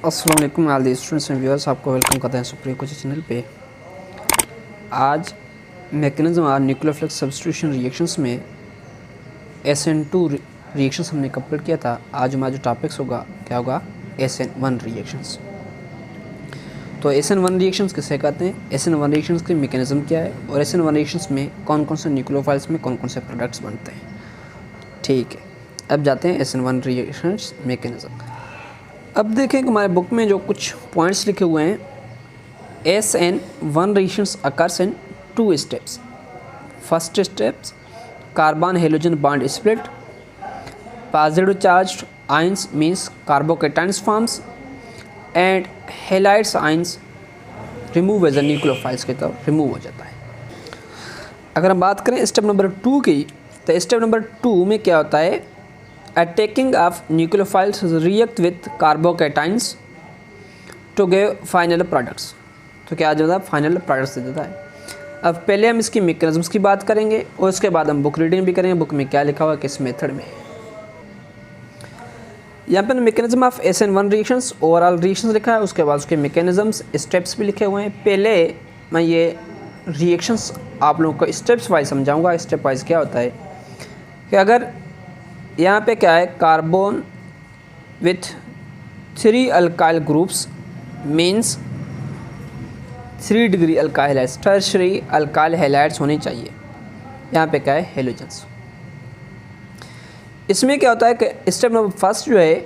अस्सलाम वालेकुम all the students and viewers, आपको वेलकम करते हैं सुप्रीम कोचिंग चैनल पे। आज मैकेनिज्म और न्यूक्लियोफिलिक सब्स्टिट्यूशन रिएक्शंस में SN2 रिएक्शंस हमने कंप्लीट किया था। आज हमारा जो टॉपिक्स होगा क्या होगा, SN1 रिएक्शंस। तो SN1 रिएक्शंस किसे कहते हैं, SN1 रिएक्शंस की मैकेनिज्म क्या है और SN1 रिएक्शंस में कौन कौन से न्यूक्लियोफाइल्स में कौन कौन से प्रोडक्ट्स बनते हैं। ठीक है, अब जाते हैं SN1 रिएक्शंस मैकेनिज्म। अब देखें कि हमारे बुक में जो कुछ पॉइंट्स लिखे हुए हैं, SN1 reactions occurs in 2 steps. First steps, carbon halogen bond split, positive charged ions means carbocations forms and halides ions remove as a nucleophiles की तरफ रिमूव हो जाता है। अगर हम बात करें स्टेप नंबर 2 की, तो स्टेप नंबर 2 में क्या होता है, attacking of nucleophiles react with carbocations to give final products। तो क्या आ जाता है, फाइनल प्रोडक्ट्स दे देता है। अब पहले हम इसकी मैकेनिज्म्स की बात करेंगे और उसके बाद हम बुक रीडिंग भी करेंगे, बुक में क्या लिखा हुआ है, किस मेथड में। यहाँ पर mechanism of SN1 reactions, overall reactions लिखा है, उसके बाद उसके मैकेनिज्म्स स्टेप्स भी लिखे हुए हैं। पहले मैं ये रिएक्शंस आप लोगों को स्टेप्स वाइज समझाऊँगा। स्टेप वाइज क्या होता है कि अगर यहाँ पे क्या है, carbon with 3 alkyl groups means 3 degree alkyl halides, tertiary alkyl halides होनी चाहिए। यहाँ पे क्या है, हेलोजेंस। इसमें क्या होता है कि स्टेप नंबर फर्स्ट जो है,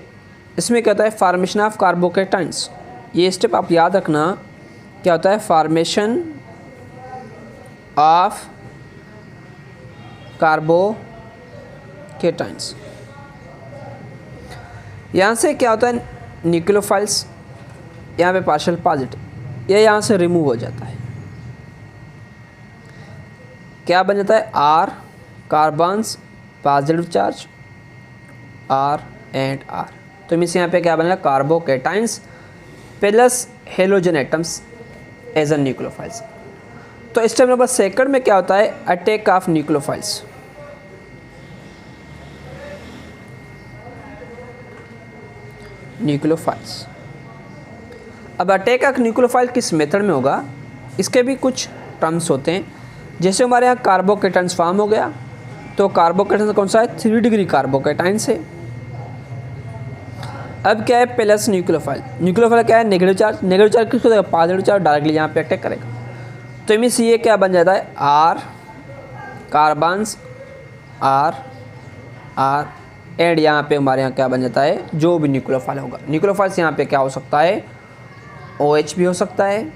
इसमें क्या होता है, फॉर्मेशन ऑफ कार्बोकेटाइंस। ये स्टेप आप याद रखना, क्या होता है, फॉर्मेशन ऑफ कार्बोकेटाइंस। यहाँ से क्या होता है, न्यूक्लियोफाइल्स यहाँ पे पार्शियल पॉजिटिव, ये यहाँ से रिमूव हो जाता है। क्या बन जाता है, R carbons positive charge R and R। तो मीन्स यहाँ पे क्या बनेगा, carbocations plus halogen atoms as a nucleophiles. तो स्टेप नंबर सेकंड में क्या होता है, अटैक ऑफ न्यूक्लियोफाइल्स। न्यूक्लियोफाइल्स, अब अटैक ऑफ न्यूक्लियोफाइल किस मेथड में होगा, इसके भी कुछ टर्म्स होते हैं। जैसे हमारे यहाँ कार्बोकेटाइंस फॉर्म हो गया, तो कार्बोकेटाइंस कौन सा है, 3 डिग्री कार्बोकेटाइंस है। अब क्या है, प्लस न्यूक्लियोफाइल। न्यूक्लियोफाइल क्या है, नेगेटिव चार्ज। नेगेटिव चार्ज किसको देगा, पॉजिटिव चार्ज डायरेक्टली यहाँ पे अटैक करेगा। तो मीन्स ये क्या बन जाता है, R कार्बन्स R एंड यहाँ पे हमारे यहाँ क्या बन जाता है, जो भी न्यूक्लियोफाइल होगा। न्यूक्लियोफाइल्स यहाँ पे क्या हो सकता है, OH भी हो सकता है,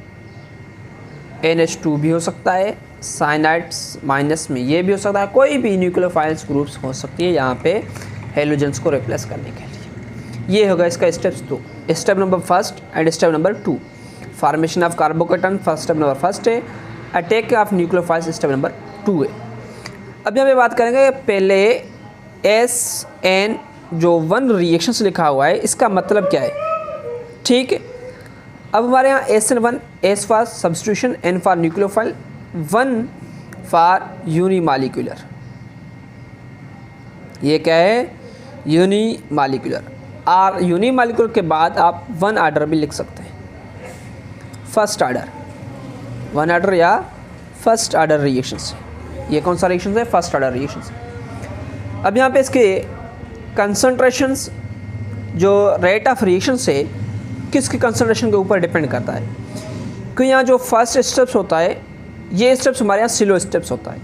NH2 भी हो सकता है, साइनाइड्स माइनस में ये भी हो सकता है, कोई भी न्यूक्लियोफाइल्स ग्रुप्स हो सकती है यहाँ पे हेलोजेंस को रिप्लेस करने के लिए। ये होगा इसका steps 2, step number first and step number 2। Formation of carbocation first step number first है, attack of nucleophiles step number 2 है। अब यहाँ पे बात करेंगे, पहले SN जो 1 रिएक्शंस लिखा हुआ है, इसका मतलब क्या है। ठीक है, अब हमारे यहाँ SN1 S for substitution, N for nucleophile, 1 for unimolecular. ये क्या है, यूनिमॉलिक्यूलर। और यूनिमॉलिक्यूलर के बाद आप 1 ऑर्डर भी लिख सकते हैं, फर्स्ट ऑर्डर, 1 ऑर्डर या फर्स्ट ऑर्डर रिएक्शंस। ये कौन सा रिएक्शंस है, फर्स्ट ऑर्डर रिएक्शंस। अब यहाँ पे इसके कंसंट्रेशंस, जो रेट ऑफ रिएक्शन से किसकी कंसंट्रेशन के ऊपर डिपेंड करता है। क्योंकि यहाँ जो फर्स्ट स्टेप्स होता है, ये स्टेप्स हमारे यहाँ स्लो स्टेप्स होता है।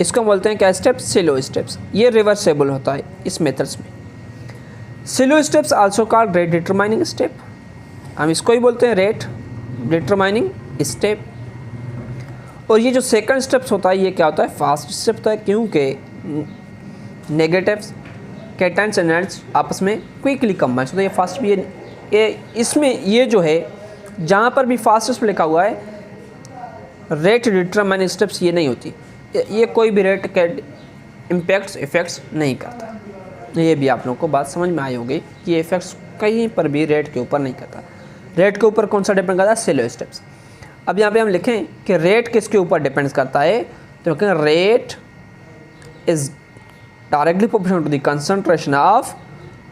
इसको हम बोलते हैं क्या, स्टेप्स, स्लो स्टेप्स। ये रिवर्सेबल होता है इस मेथड्स में। Slow steps also called rate determining step, हम इसको ही बोलते हैं रेट डिटरमाइनिंग स्टेप। और ये जो सेकंड स्टेप्स होता है, ये क्या होता है, फास्ट स्टेप होता है, क्योंकि नेगेटिव्स कैटायंस एंड एनायंस आपस में क्विकली कंबाइन होता है। ये फास्ट भी ये इसमें ये जो है, जहाँ पर भी फास्ट स्टेप लिखा हुआ है, रेट डिटरमाइनिंग स्टेप्स ये नहीं होती। ये कोई भी रेट के इफेक्ट्स नहीं करता। ये भी आप लोगों को बात समझ में आई होगी कि ये इफेक्ट्स कहीं पर भी रेट के ऊपर नहीं करता। रेट के ऊपर कौन सा डिपेंड करता है, स्लो स्टेप्स। अब यहाँ पे हम लिखें कि रेट किसके ऊपर डिपेंड करता है, तो rate is directly proportional to the concentration of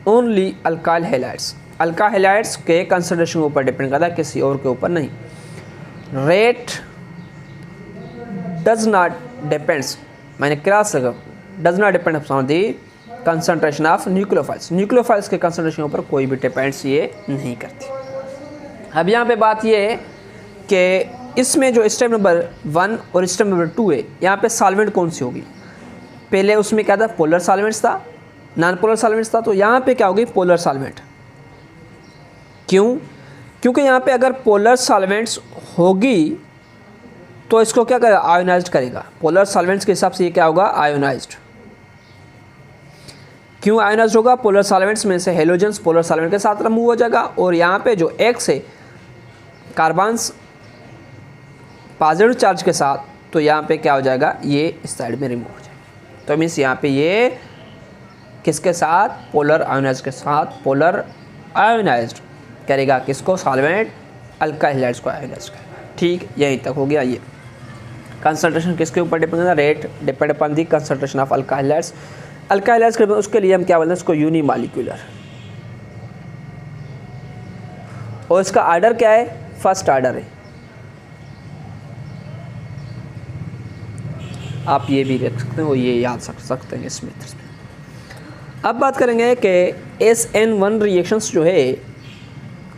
only alkyl halides। Alka halides के कंसंट्रेशन के ऊपर डिपेंड करता है, किसी और के ऊपर नहीं। रेट डज नॉट डिपेंड्स, मैंने क्रॉस लगा, does not depend upon the concentration of nucleophiles. Nucleophiles के कंसंट्रेशन के ऊपर कोई भी डिपेंड्स ये नहीं करती। अब यहाँ पे बात ये है कि इसमें जो स्टेप नंबर 1 और स्टेप नंबर 2 है, यहाँ पे सॉल्वेंट कौन सी होगी। पहले उसमें क्या था, पोलर सॉल्वेंट्स था, नॉन पोलर सॉल्वेंट्स था, तो यहाँ पे क्या होगी, पोलर सॉल्वेंट। क्यों? क्योंकि यहाँ पे अगर पोलर सॉल्वेंट्स होगी तो इसको क्या करेगा, आयोनाइज्ड करेगा। पोलर सॉल्वेंट्स के हिसाब से ये क्या होगा, आयोनाइज्ड। क्यों आयोनाइज्ड होगा, पोलर सॉल्वेंट्स में से हेलोजेंस पोलर सॉल्वेंट के साथ रिमूव हो जाएगा, और यहाँ पे जो एक्स है कार्बन्स पॉजिटिव चार्ज के साथ, तो यहाँ पे क्या हो जाएगा, ये इस साइड में रिमूव हो जाएगा। तो मीन्स यहाँ पे ये किसके साथ, पोलर आयोनाइज्ड के साथ, पोलर आयोनाइज्ड करेगा किसको, सॉल्वेंट अल्का हैलाइड्स को आयोनाइज करेगा। ठीक, यहीं तक हो गया। ये कंसंट्रेशन किसके ऊपर डिपेंड करता है, rate depend upon the concentration of Alka halides. Alka halides के उसके लिए हम क्या बोलते हैं, इसको यूनिमॉलिक्यूलर, और इसका आर्डर क्या है, फर्स्ट आर्डर है। आप ये भी रख सकते हैं और ये याद रख सकते हैं इस मेथड में। अब बात करेंगे कि SN1 रिएक्शंस जो है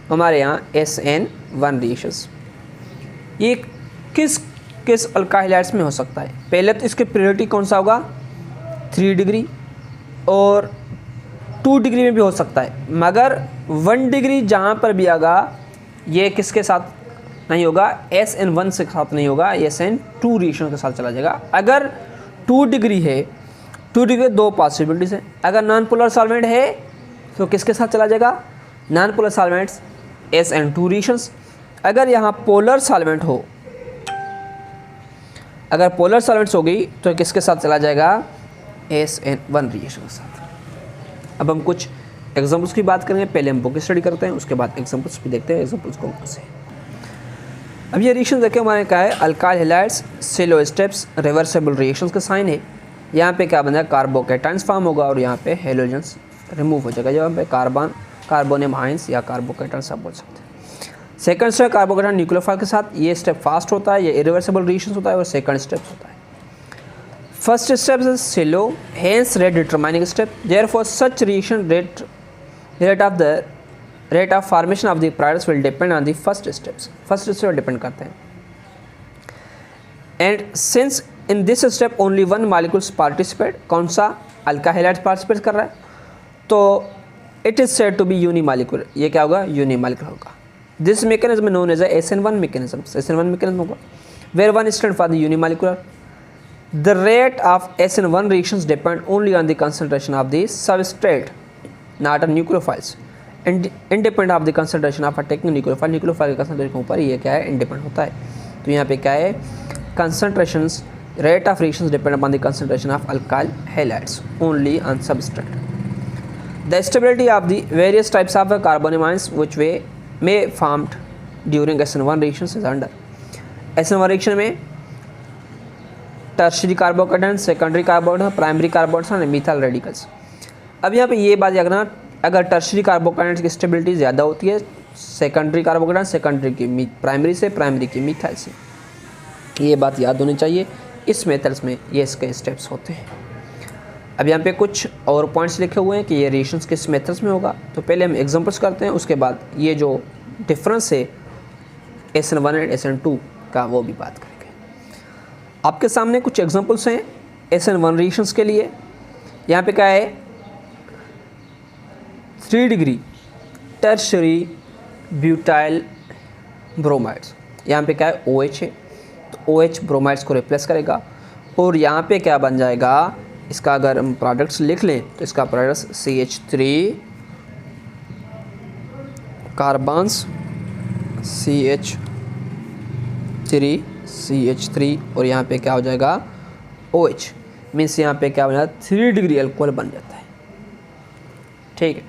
हमारे यहाँ, SN1 रिएक्शंस ये किस किस अल्का हैलाइड्स में हो सकता है। पहले तो इसकी प्रियोरिटी कौन सा होगा, 3 डिग्री, और 2 डिग्री में भी हो सकता है, मगर 1 डिग्री जहाँ पर भी आएगा ये किसके साथ नहीं होगा, SN1 के साथ नहीं होगा, SN2 रिएक्शन के साथ चला जाएगा। अगर 2 डिग्री है, 2 डिग्री 2 पॉसिबिलिटीज़ हैं। अगर नॉन पोलर सॉल्वेंट है तो किसके साथ चला जाएगा, non polar solvents SN2 reactions. अगर यहाँ पोलर सॉल्वेंट हो, अगर पोलर सॉल्वेंट्स होगी तो किसके साथ चला जाएगा, SN1 रिएक्शन के साथ। अब हम कुछ एग्जांपल्स की बात करेंगे, पहले हम बुक स्टडी करते हैं, उसके बाद एग्जांपल्स भी देखते हैं, एग्जांपल्स कौन कौन से। अब ये रिएक्शन देखें, हमारे क्या है, अल्काइल हैलाइड्स सेलो स्टेप्स रिवर्सिबल रिएक्शंस का साइन है। यहाँ पे क्या बन जाएगा, कार्बोकेटाइंस फॉर्म होगा, और यहाँ पे हेलोजेंस रिमूव हो जाएगा। जब पे कार्बोनियम आयंस या कार्बोकेटाइंस आप बोल सकते हैं। सेकंड स्टेप कार्बोकेटाइन न्यूक्लियोफाइल के साथ, ये स्टेप फास्ट होता है, ये इरिवर्सिबल रिएक्शंस होता है, और सेकंड स्टेप होता है। First step is slow, hence rate determining step, therefore such reaction rate of formation of the products will depend on the first steps. First step depend करते हैं। And since in this step only 1 molecules participate, कौन सा, अल्का halides participate कर रहा है, तो it is said to be unimolecular. ये क्या होगा, यूनिमॉलिक्यूलर होगा। This mechanism known as SN1 mechanism. SN1 mechanism होगा where 1 stand for the unimolecular. The rate of SN1 reactions depend only on the concentration of the substrate, not on nucleophiles, independent of the concentration of attacking nucleophile. Nucleophile के concentration के ऊपर ये क्या है, independent होता है। तो यहाँ पे क्या है, concentrations rate of reactions depend upon the concentration of alkyl halides only on substrate. The stability of the various types of carbonium ions which may formed during SN1 reactions is under। SN1 reaction में tertiary carbocation, secondary carbocation, primary carbocation और methyl radicals. अब यहाँ पे ये बात याद रखना, अगर टर्शरी कार्बोकेटाइन की स्टेबिलिटी ज़्यादा होती है सेकेंडरी कार्बोकेटाइन, सेकेंडरी की प्राइमरी से, प्राइमरी की मिथाइल से, ये बात याद होनी चाहिए। इस मेथड्स में ये इसके स्टेप्स होते हैं। अब यहाँ पे कुछ और पॉइंट्स लिखे हुए हैं कि ये रिएक्शंस किस मेथड्स में होगा। तो पहले हम एग्जांपल्स करते हैं, उसके बाद ये जो डिफरेंस है SN1 एंड SN2 का वो भी बात करेंगे। आपके सामने कुछ एग्जांपल्स हैं SN1 रिएक्शंस के लिए। यहाँ पे क्या है, 3 डिग्री टर्शरी ब्यूटाइल ब्रोमाइड्स। यहाँ पे क्या है, OH है, तो OH ब्रोमाइड्स को रिप्लेस करेगा, और यहाँ पे क्या बन जाएगा, इसका अगर हम प्रोडक्ट्स लिख लें तो इसका प्रोडक्ट्स CH3 कार्बन्स, CH3 और यहाँ पे क्या हो जाएगा, OH। मीन्स यहाँ पे क्या बन जाता है, 3 डिग्री अल्कोहल बन जाता है। ठीक है।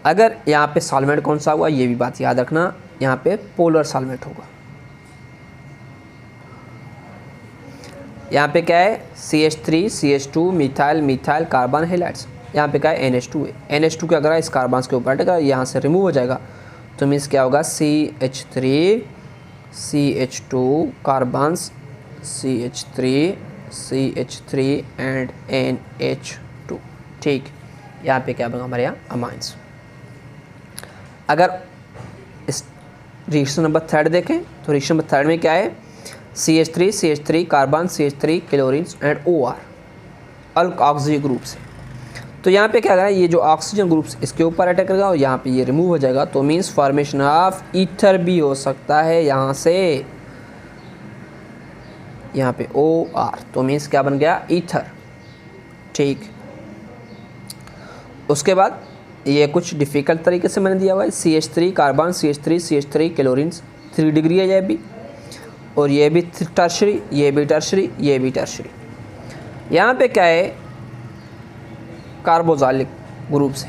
अगर यहाँ पे सॉल्वेंट कौन सा हुआ, ये भी बात याद रखना, यहाँ पे पोलर सॉल्वेंट होगा। यहाँ पे क्या है, CH3, CH2, methyl carbon halides. यहाँ पे क्या है NH2 है, NH2 क्या करा इस कार्बन के ऊपर अटका, यहाँ से रिमूव हो जाएगा, तो मीन्स क्या होगा CH3 CH2 carbons CH3 and NH2। ठीक, यहाँ पे क्या बनेगा हमारे यहाँ अमाइंस। अगर इस रिएक्शन नंबर 3 देखें तो रिएक्शन नंबर 3 में क्या है CH3 carbon CH3 chlorine and OR अल्क ऑक्सीजन ग्रुप से। तो यहाँ पे क्या करें, ये जो ऑक्सीजन ग्रुप्स इसके ऊपर अटैक करेगा और यहाँ पे ये रिमूव हो जाएगा, तो मीन्स फॉर्मेशन ऑफ ईथर भी हो सकता है यहाँ से, यहाँ पे OR, तो मीन्स क्या बन गया ईथर। ठीक, उसके बाद ये कुछ डिफ़िकल्ट तरीके से मैंने दिया हुआ है, CH3 carbon CH3 chlorine 3 degree है ये भी, और ये भी टर्शरी, ये भी टर्शरी, ये भी टर्शरी। यहाँ पे क्या है कार्बोक्सिलिक ग्रुप से,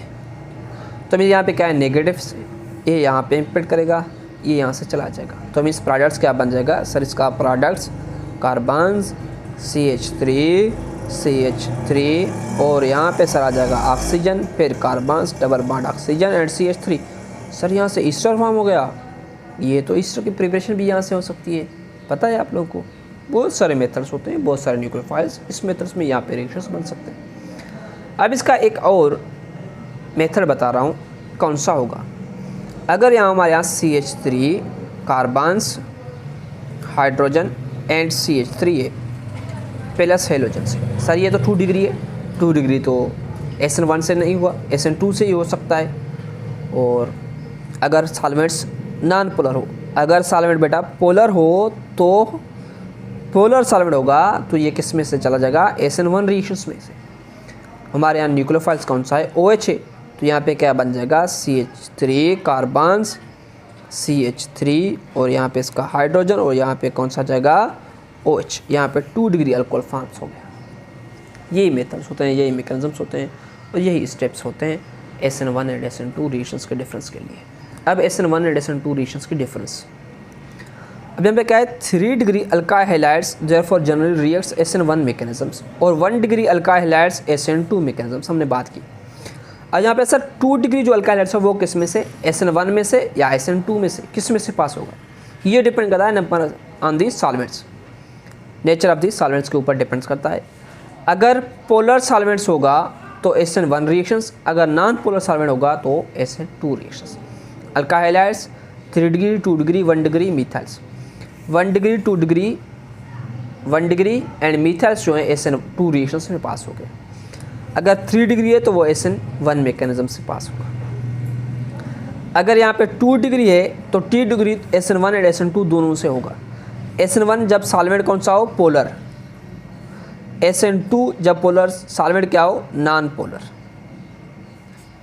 तो मीन्स यहाँ पे क्या है नेगेटिव से, ये यहाँ पे इम्पेक्ट करेगा, ये यहाँ से चला जाएगा, तो मीन्स प्रोडक्ट्स क्या बन जाएगा सर, इसका प्रोडक्ट्स कार्बन्स CH3 और यहाँ पे सर आ जाएगा ऑक्सीजन, फिर carbons double bond oxygen and CH3। Sir यहाँ से ईस्टर फॉर्म हो गया, ये तो ईस्टर की प्रिपरेशन भी यहाँ से हो सकती है, पता है आप लोगों को। बहुत सारे मेथड्स होते हैं, बहुत सारे न्यूक्लियोफाइल्स इस मेथड्स में यहाँ पे रिएक्शंस बन सकते हैं। अब इसका एक और मेथड बता रहा हूँ कौन सा होगा। अगर यहाँ हमारे यहाँ CH3 carbons hydrogen and CH3 है प्लस हेलोजन से, सर ये तो 2 डिग्री है, 2 डिग्री तो SN1 से नहीं हुआ, SN2 से ही हो सकता है। और अगर सॉल्वेंट्स नॉन पोलर हो, अगर सॉल्वेंट बेटा पोलर हो तो पोलर सॉल्वेंट होगा तो ये किस में से चला जाएगा SN1 रिएक्शंस में से। हमारे यहाँ न्यूक्लियोफाइल्स कौन सा है OH है, तो यहाँ पे क्या बन जाएगा CH3 कार्बन्स CH3 और यहाँ पे इसका हाइड्रोजन और यहाँ पे कौन सा जाएगा OH, यहाँ पे 2 डिग्री अल्कोहल फॉर्म्स हो गया। यही मेथड्स होते हैं, यही मैकेनिज्म्स होते हैं और यही स्टेप्स होते हैं SN1 एंड SN2 रिएक्शंस के डिफरेंस के लिए। अब SN1 एंड SN2 रिएक्शंस की डिफरेंस, अब यहाँ पे क्या है 3 degree alkyl halides therefore generally reacts SN1 mechanisms और 1 degree alkyl halides SN2 mechanisms हमने बात की। अब यहाँ पे सर 2 डिग्री जो अल्काइल हैलाइड्स है वो किस में से SN1 में से या SN2 में से, किस में से पास होगा, ये डिपेंड करता है number on the solvents, nature of the solvents के ऊपर डिपेंड्स करता है। अगर पोलर सॉल्वेंट्स होगा तो SN1 रिएक्शंस, अगर नॉन पोलर सॉल्वेंट होगा तो SN2 reactions. Alkyl halides 3 degree 2 degree 1 degree methyls 1 degree 2 degree 1 degree and methyls जो है SN2 रिएक्शंस में पास हो गए। अगर 3 डिग्री है तो वो SN1 मैकेनिज्म से पास होगा। अगर यहाँ पे 2 डिग्री है तो T degree SN1 and SN2 दोनों से होगा। SN1 जब सॉल्वेंट कौन सा हो पोलर, SN2 जब पोलर सॉल्वेंट क्या हो नॉन पोलर।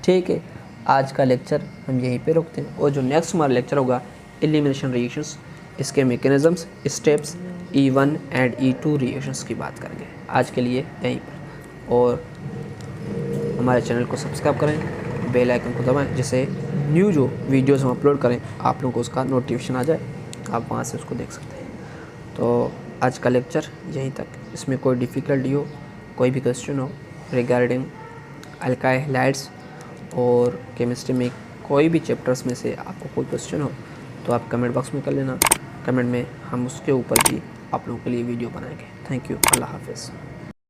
ठीक है, आज का लेक्चर हम यहीं पे रोकते हैं और जो नेक्स्ट हमारा लेक्चर होगा एलिमिनेशन रिएक्शंस, इसके mechanisms steps E1 and E2 reactions की बात करेंगे। आज के लिए यहीं पर, और हमारे चैनल को सब्सक्राइब करें, बेल आइकन को दबाएं जिससे न्यू जो वीडियोस हम अपलोड करें आप लोगों को उसका नोटिफिकेशन आ जाए, आप वहां से उसको देख सकते हैं। तो आज का लेक्चर यहीं तक, इसमें कोई डिफ़िकल्टी हो, कोई भी क्वेश्चन हो रिगार्डिंग अल्काइल हैलाइड्स और केमिस्ट्री में कोई भी चैप्टर्स में से आपको कोई क्वेश्चन हो तो आप कमेंट बॉक्स में कर लेना, कमेंट में हम उसके ऊपर भी आप लोगों के लिए वीडियो बनाएंगे। थैंक यू, अल्लाह हाफिज़।